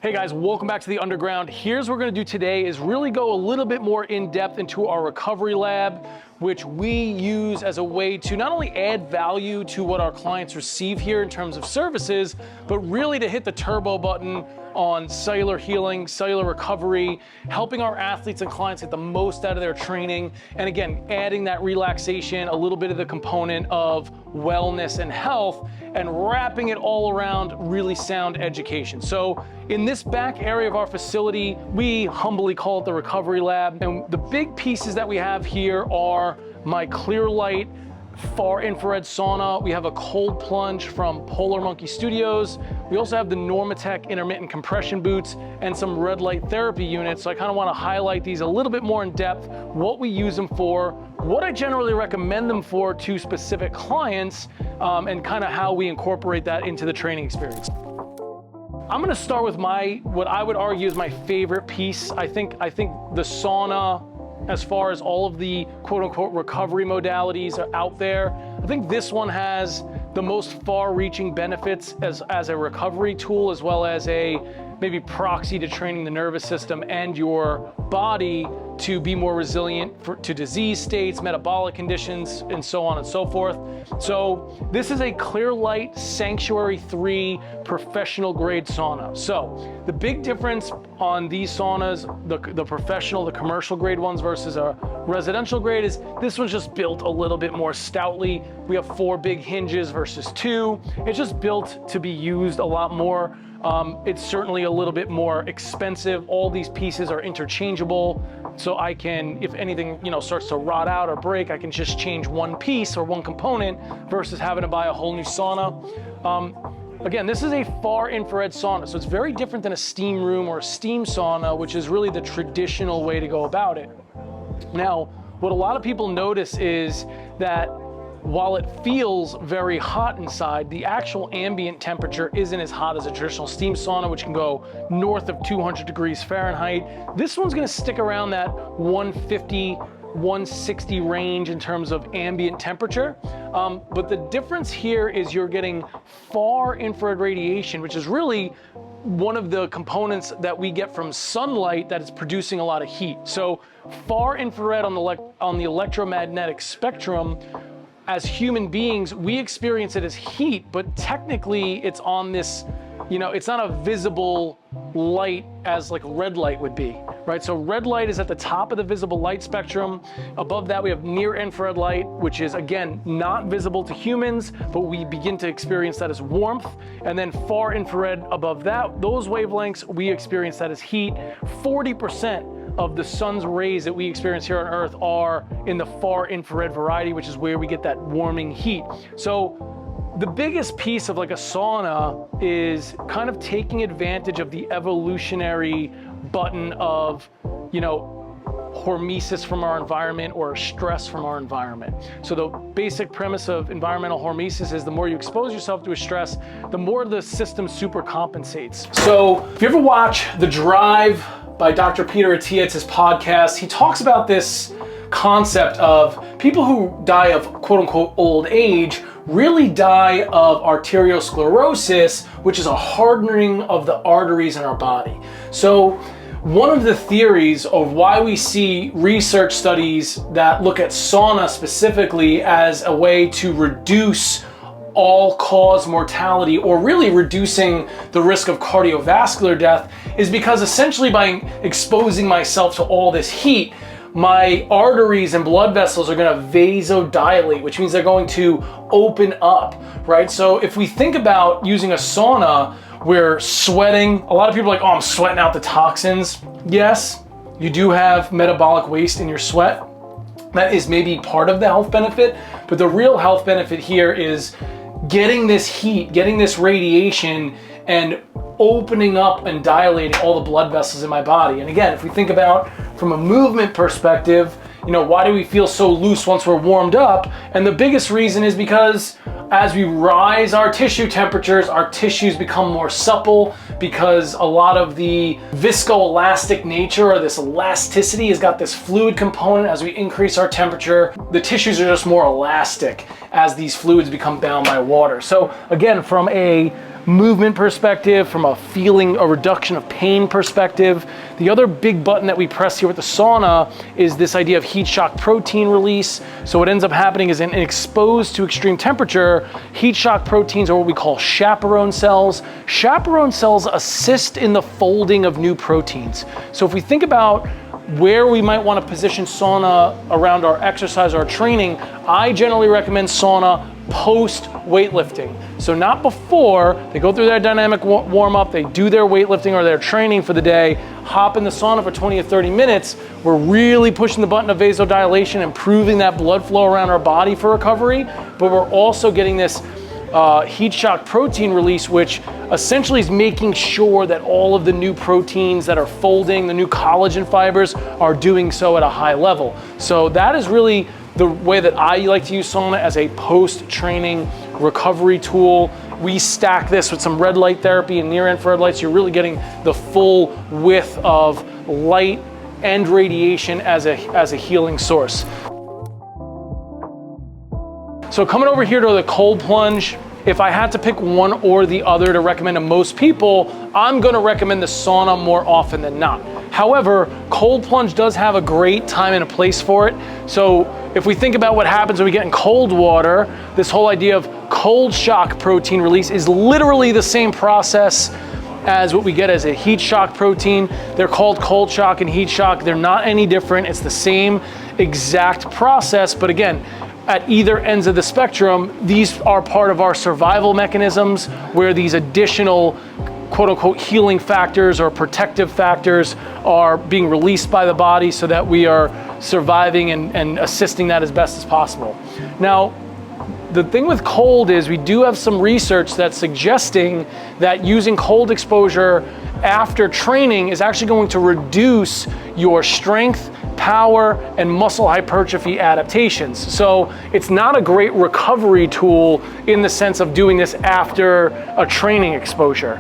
Hey guys, welcome back to the Underground. Here's what we're gonna do today is really go a little bit more in depth into our recovery lab, which we use as a way to not only add value to what our clients receive here in terms of services, but really to hit the turbo button on cellular healing, cellular recovery, helping our athletes and clients get the most out of their training. And again, adding that relaxation, a little bit of the component of wellness and health, and wrapping it all around really sound education. So in this back area of our facility, we humbly call it the recovery lab. And the big pieces that we have here are my clear light far infrared sauna. We have a cold plunge from Polar Monkey Studios. We also have the Normatec intermittent compression boots and some red light therapy units. So I kind of want to highlight these a little bit more in depth, what we use them for, what I generally recommend them for to specific clients, and kind of how we incorporate that into the training experience. I'm going to start with what I would argue is my favorite piece. I think the sauna, as far as all of the quote unquote recovery modalities are out there, I think this one has the most far-reaching benefits as a recovery tool, as well as a maybe proxy to training the nervous system and your body to be more resilient to disease states, metabolic conditions, and so on and so forth. So this is a Clear Light Sanctuary 3 professional grade sauna. So the big difference on these saunas, the professional, the commercial grade ones versus a residential grade, is this one's just built a little bit more stoutly. We have 4 big hinges versus 2. It's just built to be used a lot more. It's certainly a little bit more expensive. All these pieces are interchangeable. So I can, if anything, starts to rot out or break, I can just change one piece or one component versus having to buy a whole new sauna. Again, this is a far infrared sauna, so it's very different than a steam room or a steam sauna, which is really the traditional way to go about it. Now, what a lot of people notice is that while it feels very hot inside, the actual ambient temperature isn't as hot as a traditional steam sauna, which can go north of 200 degrees Fahrenheit. This one's gonna stick around that 150, 160 range in terms of ambient temperature. But the difference here is you're getting far infrared radiation, which is really one of the components that we get from sunlight that is producing a lot of heat. So far infrared on the electromagnetic spectrum, as human beings, we experience it as heat, but technically it's on this, it's not a visible light as like red light would be, right? So red light is at the top of the visible light spectrum. Above that, we have near infrared light, which is again, not visible to humans, but we begin to experience that as warmth. And then far infrared above that, those wavelengths, we experience that as heat. 40% of the sun's rays that we experience here on Earth are in the far infrared variety, which is where we get that warming heat. So the biggest piece of like a sauna is kind of taking advantage of the evolutionary button of, hormesis from our environment or stress from our environment. So the basic premise of environmental hormesis is the more you expose yourself to a stress, the more the system super compensates. So if you ever watch The Drive by Dr. Peter Attia, it's his podcast, he talks about this concept of people who die of quote unquote old age really die of arteriosclerosis, which is a hardening of the arteries in our body. So one of the theories of why we see research studies that look at sauna specifically as a way to reduce all-cause mortality, or really reducing the risk of cardiovascular death, is because essentially by exposing myself to all this heat, my arteries and blood vessels are going to vasodilate, which means they're going to open up, right? So if we think about using a sauna, we're sweating. A lot of people are like, oh, I'm sweating out the toxins. Yes, you do have metabolic waste in your sweat. That is maybe part of the health benefit, but the real health benefit here is getting this heat, getting this radiation, and opening up and dilating all the blood vessels in my body. And again, if we think about from a movement perspective, why do we feel so loose once we're warmed up? And the biggest reason is because as we rise our tissue temperatures, our tissues become more supple, because a lot of the viscoelastic nature, or this elasticity, has got this fluid component. As we increase our temperature, the tissues are just more elastic as these fluids become bound by water. So again, from a movement perspective, from a feeling, a reduction of pain perspective. The other big button that we press here with the sauna is this idea of heat shock protein release. So what ends up happening is in exposed to extreme temperature, heat shock proteins are what we call chaperone cells. Chaperone cells assist in the folding of new proteins. So if we think about where we might want to position sauna around our exercise or our training, I generally recommend sauna post weightlifting. So not before. They go through their dynamic warm-up, they do their weightlifting or their training for the day, hop in the sauna for 20 or 30 minutes. We're really pushing the button of vasodilation, improving that blood flow around our body for recovery, but we're also getting this heat shock protein release, which essentially is making sure that all of the new proteins that are folding, the new collagen fibers, are doing so at a high level. So that is really the way that I like to use sauna as a post-training recovery tool. We stack this with some red light therapy and near-infrared lights. You're really getting the full width of light and radiation as a healing source. So coming over here to the cold plunge, if I had to pick one or the other to recommend to most people, I'm gonna recommend the sauna more often than not. However, cold plunge does have a great time and a place for it. So if we think about what happens when we get in cold water, this whole idea of cold shock protein release is literally the same process as what we get as a heat shock protein. They're called cold shock and heat shock. They're not any different. It's the same exact process, but again, at either ends of the spectrum, these are part of our survival mechanisms where these additional quote unquote healing factors or protective factors are being released by the body so that we are surviving and assisting that as best as possible. Now, the thing with cold is we do have some research that's suggesting that using cold exposure after training is actually going to reduce your strength, power, and muscle hypertrophy adaptations. So it's not a great recovery tool in the sense of doing this after a training exposure.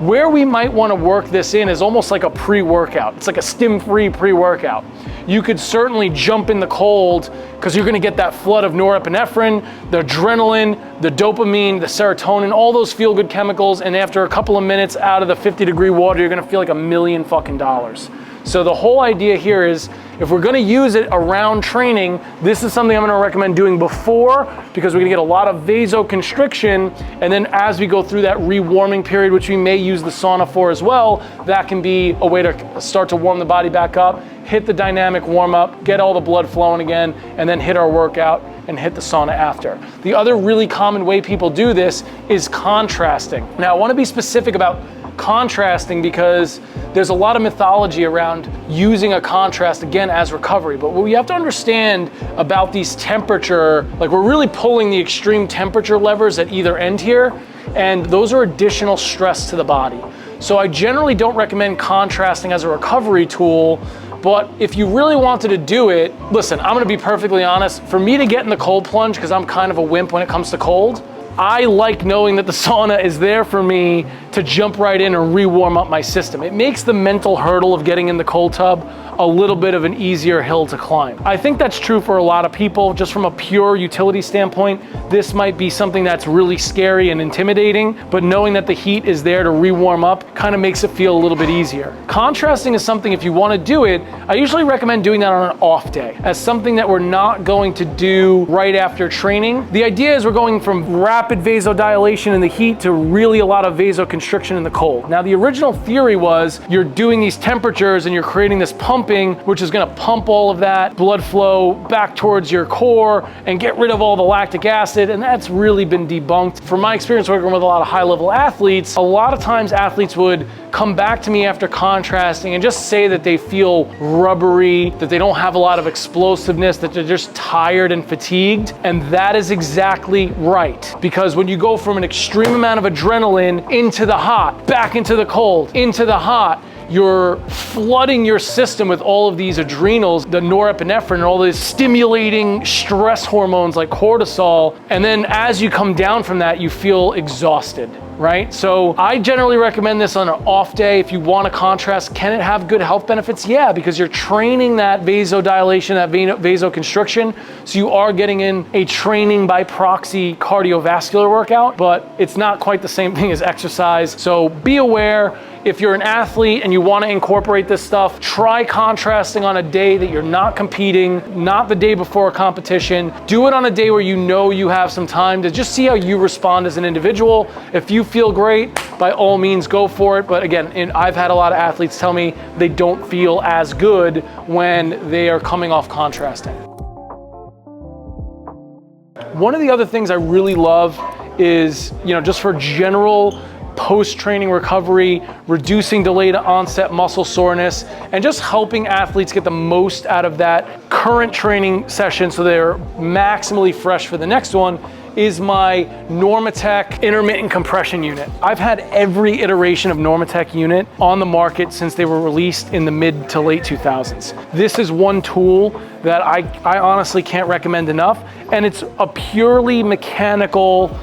Where we might want to work this in is almost like a pre-workout. It's like a stim-free pre-workout. You could certainly jump in the cold because you're going to get that flood of norepinephrine, the adrenaline, the dopamine, the serotonin, all those feel-good chemicals, and after a couple of minutes out of the 50-degree water, you're going to feel like $1 million fucking dollars. So the whole idea here is if we're going to use it around training, this is something I'm going to recommend doing before because we're going to get a lot of vasoconstriction, and then as we go through that rewarming period, which we may use the sauna for as well, that can be a way to start to warm the body back up, hit the dynamic warm up, get all the blood flowing again, and then hit our workout and hit the sauna after. The other really common way people do this is contrasting. Now I want to be specific about contrasting because there's a lot of mythology around using a contrast again as recovery, but what we have to understand about these temperature, like we're really pulling the extreme temperature levers at either end here, and those are additional stress to the body. So I generally don't recommend contrasting as a recovery tool, but if you really wanted to do it, listen, I'm gonna be perfectly honest, for me to get in the cold plunge, because I'm kind of a wimp when it comes to cold, I like knowing that the sauna is there for me to jump right in and re-warm up my system. It makes the mental hurdle of getting in the cold tub a little bit of an easier hill to climb. I think that's true for a lot of people. Just from a pure utility standpoint, this might be something that's really scary and intimidating, but knowing that the heat is there to re-warm up kind of makes it feel a little bit easier. Contrasting is something, if you want to do it, I usually recommend doing that on an off day as something that we're not going to do right after training. The idea is we're going from rapid vasodilation in the heat to really a lot of vasoconstriction in the cold. Now, the original theory was you're doing these temperatures and you're creating this pumping, which is going to pump all of that blood flow back towards your core and get rid of all the lactic acid, and that's really been debunked. From my experience working with a lot of high-level athletes, a lot of times athletes would come back to me after contrasting and just say that they feel rubbery, that they don't have a lot of explosiveness, that they're just tired and fatigued, and that is exactly right. Because when you go from an extreme amount of adrenaline into the hot, back into the cold, into the hot, you're flooding your system with all of these adrenals, the norepinephrine, and all these stimulating stress hormones like cortisol. And then as you come down from that, you feel exhausted. right? So I generally recommend this on an off day if you want to contrast. Can it have good health benefits? Yeah, because you're training that vasodilation, that vasoconstriction. So you are getting in a training by proxy cardiovascular workout, but it's not quite the same thing as exercise. So be aware. If you're an athlete and you want to incorporate this stuff, try contrasting on a day that you're not competing, not the day before a competition. Do it on a day where you know you have some time to just see how you respond as an individual. If you feel great, by all means go for it. But again, I've had a lot of athletes tell me they don't feel as good when they are coming off contrasting. One of the other things I really love is, just for general post-training recovery, reducing delayed onset muscle soreness, and just helping athletes get the most out of that current training session so they're maximally fresh for the next one, is my Normatec Intermittent Compression unit. I've had every iteration of Normatec unit on the market since they were released in the mid to late 2000s. This is one tool that I honestly can't recommend enough, and it's a purely mechanical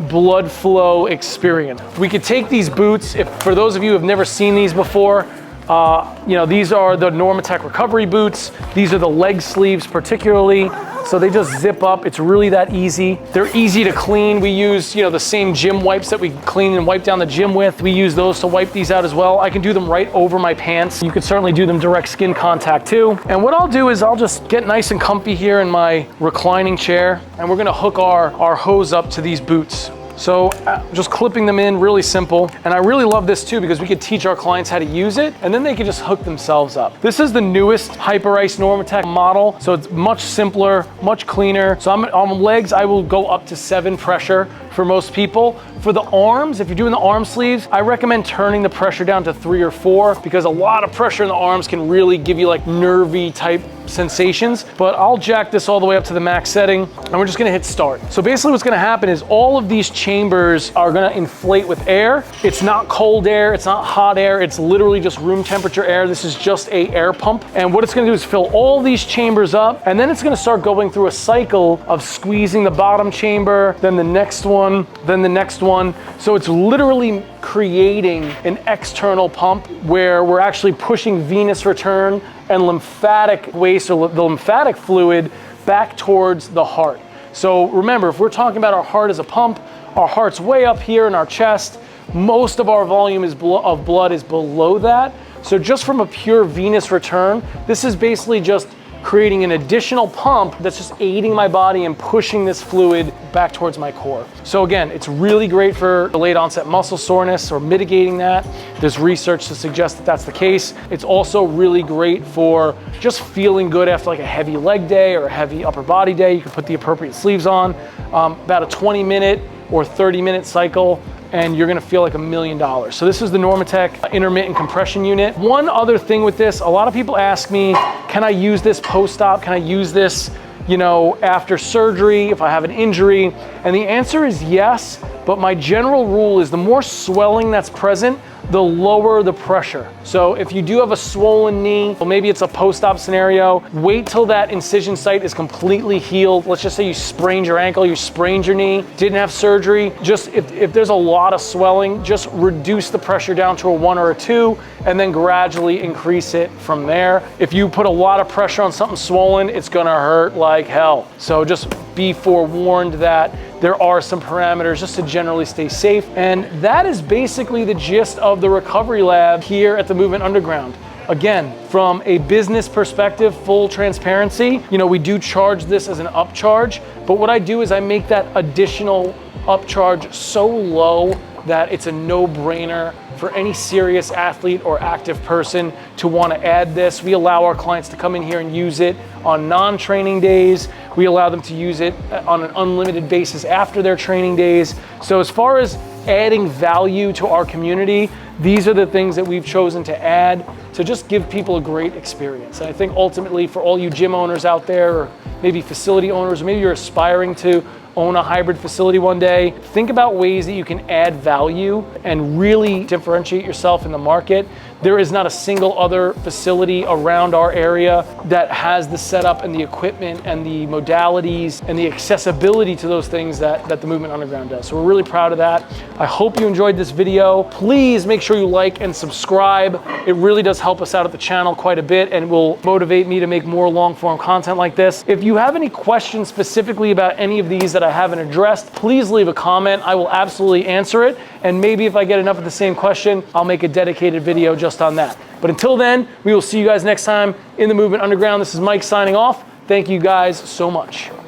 blood flow experience. We could take these boots, for those of you who have never seen these before, these are the Normatec recovery boots. These are the leg sleeves particularly. So they just zip up. It's really that easy. They're easy to clean. We use, the same gym wipes that we clean and wipe down the gym with. We use those to wipe these out as well. I can do them right over my pants. You could certainly do them direct skin contact too. And what I'll do is I'll just get nice and comfy here in my reclining chair, and we're gonna hook our hose up to these boots. So just clipping them in, really simple. And I really love this too because we could teach our clients how to use it and then they could just hook themselves up. This is the newest Hyperice Normatec model. So it's much simpler, much cleaner. So on legs, I will go up to 7 pressure for most people. For the arms, if you're doing the arm sleeves, I recommend turning the pressure down to 3 or 4 because a lot of pressure in the arms can really give you like nervy type sensations. But I'll jack this all the way up to the max setting and we're just gonna hit start. So basically what's gonna happen is all of these chambers are gonna inflate with air. It's not cold air, it's not hot air, it's literally just room temperature air. This is just a air pump. And what it's gonna do is fill all these chambers up and then it's gonna start going through a cycle of squeezing the bottom chamber, then the next one, then the next one. So it's literally creating an external pump where we're actually pushing venous return and lymphatic waste or the lymphatic fluid back towards the heart. So remember, if we're talking about our heart as a pump, our heart's way up here in our chest. Most of our volume of blood is below that. So just from a pure venous return, this is basically just creating an additional pump that's just aiding my body and pushing this fluid back towards my core. So again, it's really great for delayed onset muscle soreness or mitigating that. There's research to suggest that that's the case. It's also really great for just feeling good after like a heavy leg day or a heavy upper body day. You can put the appropriate sleeves on, about a 20-minute or 30-minute cycle, and you're gonna feel like $1 million. So this is the Normatec Intermittent Compression Unit. One other thing with this, a lot of people ask me, can I use this post-op? Can I use this, after surgery, if I have an injury? And the answer is yes, but my general rule is the more swelling that's present, the lower the pressure. So if you do have a swollen knee, well, maybe it's a post-op scenario, wait till that incision site is completely healed. Let's just say you sprained your ankle, you sprained your knee, didn't have surgery. Just if there's a lot of swelling, just reduce the pressure down to a 1 or a 2, and then gradually increase it from there. If you put a lot of pressure on something swollen, it's gonna hurt like hell. So just be forewarned that there are some parameters just to generally stay safe. And that is basically the gist of the recovery lab here at the Movement Underground. Again, from a business perspective, full transparency, we do charge this as an upcharge, but what I do is I make that additional upcharge so low that it's a no-brainer for any serious athlete or active person to want to add this. We allow our clients to come in here and use it on non-training days. We allow them to use it on an unlimited basis after their training days. So as far as adding value to our community, these are the things that we've chosen to add to just give people a great experience. And I think ultimately for all you gym owners out there, or maybe facility owners, or maybe you're aspiring to own a hybrid facility one day, think about ways that you can add value and really differentiate yourself in the market. There is not a single other facility around our area that has the setup and the equipment and the modalities and the accessibility to those things that the Movement Underground does. So we're really proud of that. I hope you enjoyed this video. Please make sure you like and subscribe. It really does help us out at the channel quite a bit and will motivate me to make more long-form content like this. If you have any questions specifically about any of these that I haven't addressed, please leave a comment. I will absolutely answer it. And maybe if I get enough of the same question, I'll make a dedicated video just on that. But until then, we will see you guys next time in the Movement Underground. This is Mike signing off. Thank you guys so much.